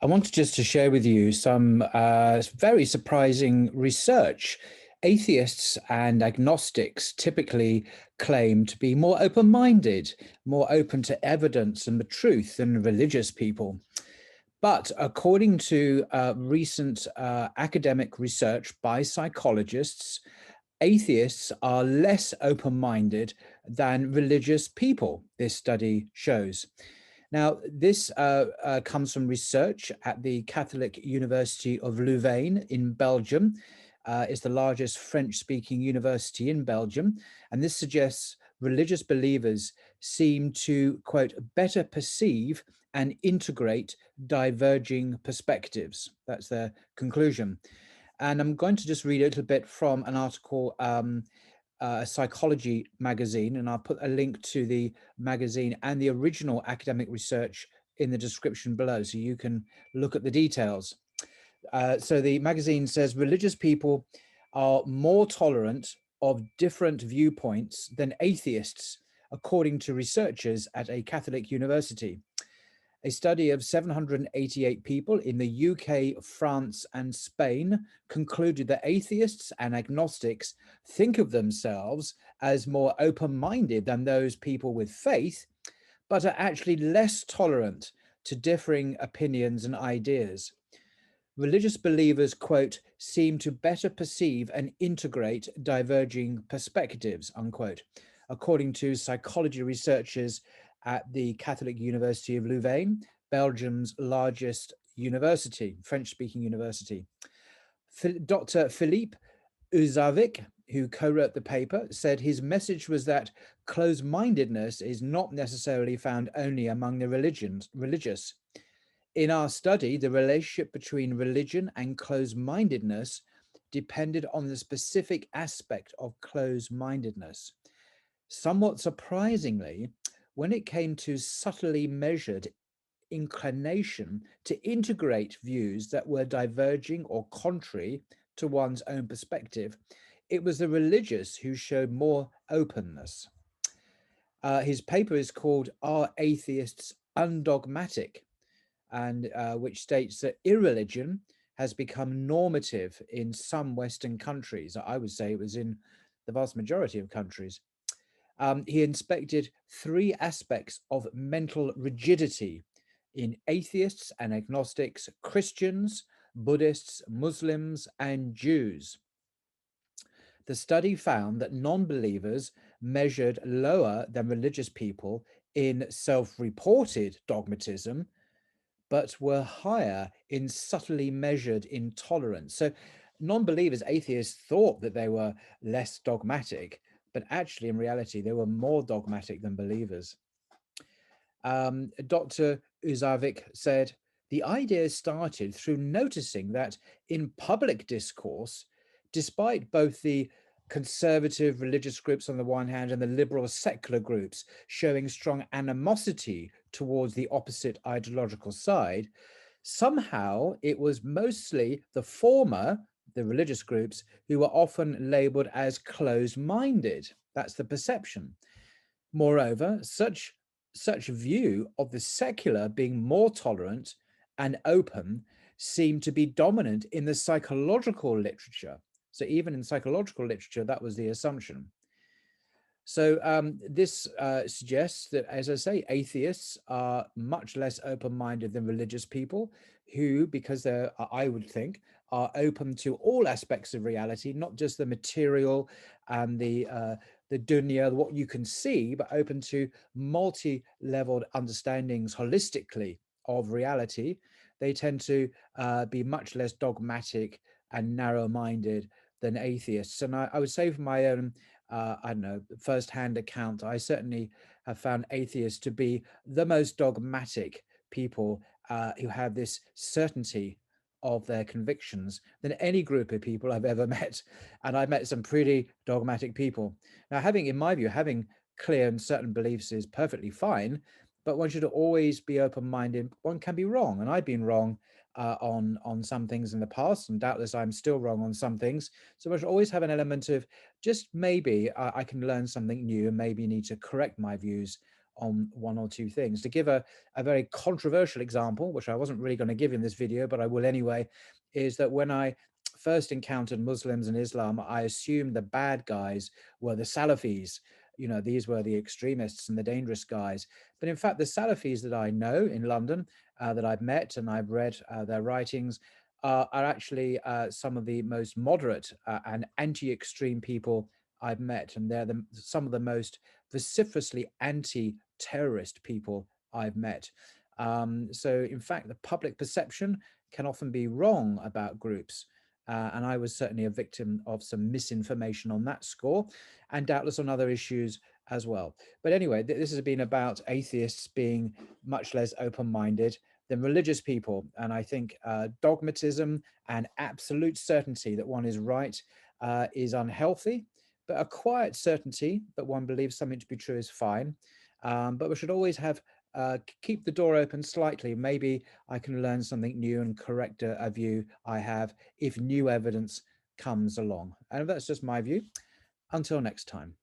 I wanted just to share with you some very surprising research. Atheists and agnostics typically claim to be more open-minded, more open to evidence and the truth than religious people. But according to recent academic research by psychologists, atheists are less open-minded than religious people, this study shows. Now, this comes from research at the Catholic University of Louvain in Belgium. It's the largest French-speaking university in Belgium. And this suggests religious believers seem to, quote, better perceive and integrate diverging perspectives. That's their conclusion. And I'm going to just read a little bit from an article, a Psychology magazine, and I'll put a link to the magazine and the original academic research in the description below, so you can look at the details. So the magazine says religious people are more tolerant of different viewpoints than atheists, according to researchers at a Catholic university. A study of 788 people in the UK, France, and Spain concluded that atheists and agnostics think of themselves as more open-minded than those people with faith, but are actually less tolerant to differing opinions and ideas. Religious believers, quote, seem to better perceive and integrate diverging perspectives, unquote, according to psychology researchers at the Catholic University of Louvain, Belgium's largest university, French-speaking university. Dr. Philippe Uzavic, who co-wrote the paper, said his message was that closed-mindedness is not necessarily found only among the religious. In our study, the relationship between religion and closed-mindedness depended on the specific aspect of closed-mindedness. Somewhat surprisingly, when it came to subtly measured inclination to integrate views that were diverging or contrary to one's own perspective, it was the religious who showed more openness. His paper is called Are Atheists Undogmatic? And which states that irreligion has become normative in some Western countries. I would say it was in the vast majority of countries. He inspected three aspects of mental rigidity in atheists and agnostics, Christians, Buddhists, Muslims, and Jews. The study found that non-believers measured lower than religious people in self-reported dogmatism, but were higher in subtly measured intolerance. So non-believers, atheists, thought that they were less dogmatic, but actually in reality, they were more dogmatic than believers. Dr. Uzavic said, the idea started through noticing that in public discourse, despite both the conservative religious groups on the one hand and the liberal secular groups showing strong animosity towards the opposite ideological side, somehow it was mostly the former, the religious groups, who were often labeled as closed-minded. That's the perception. Moreover, such view of the secular being more tolerant and open seemed to be dominant in the psychological literature. So even in psychological literature, that was the assumption. So this suggests that, as I say, atheists are much less open-minded than religious people who, because they're, I would think, are open to all aspects of reality, not just the material and the dunya, what you can see, but open to multi-leveled understandings holistically of reality. They tend to be much less dogmatic and narrow-minded than atheists. And I would say from my own, I don't know, first-hand account, I certainly have found atheists to be the most dogmatic people who have this certainty of their convictions than any group of people I've ever met. And I've met some pretty dogmatic people. Now, in my view, having clear and certain beliefs is perfectly fine, but one should always be open-minded. One can be wrong, and I've been wrong on some things in the past, and doubtless I'm still wrong on some things. So I should always have an element of just maybe I can learn something new and maybe need to correct my views on one or two things. To give a very controversial example, which I wasn't really going to give in this video, but I will anyway, is that when I first encountered Muslims and Islam, I assumed the bad guys were the Salafis. These were the extremists and the dangerous guys. But in fact, the Salafis that I know in London, that I've met and I've read their writings, are actually some of the most moderate and anti-extreme people I've met. And they're some of the most vociferously anti-terrorist people I've met. So in fact, the public perception can often be wrong about groups. And I was certainly a victim of some misinformation on that score, and doubtless on other issues as well. But anyway, this has been about atheists being much less open-minded than religious people. And I think dogmatism and absolute certainty that one is right is unhealthy, but a quiet certainty that one believes something to be true is fine. But we should always keep the door open slightly. Maybe I can learn something new and correct a view I have if new evidence comes along. And that's just my view. Until next time.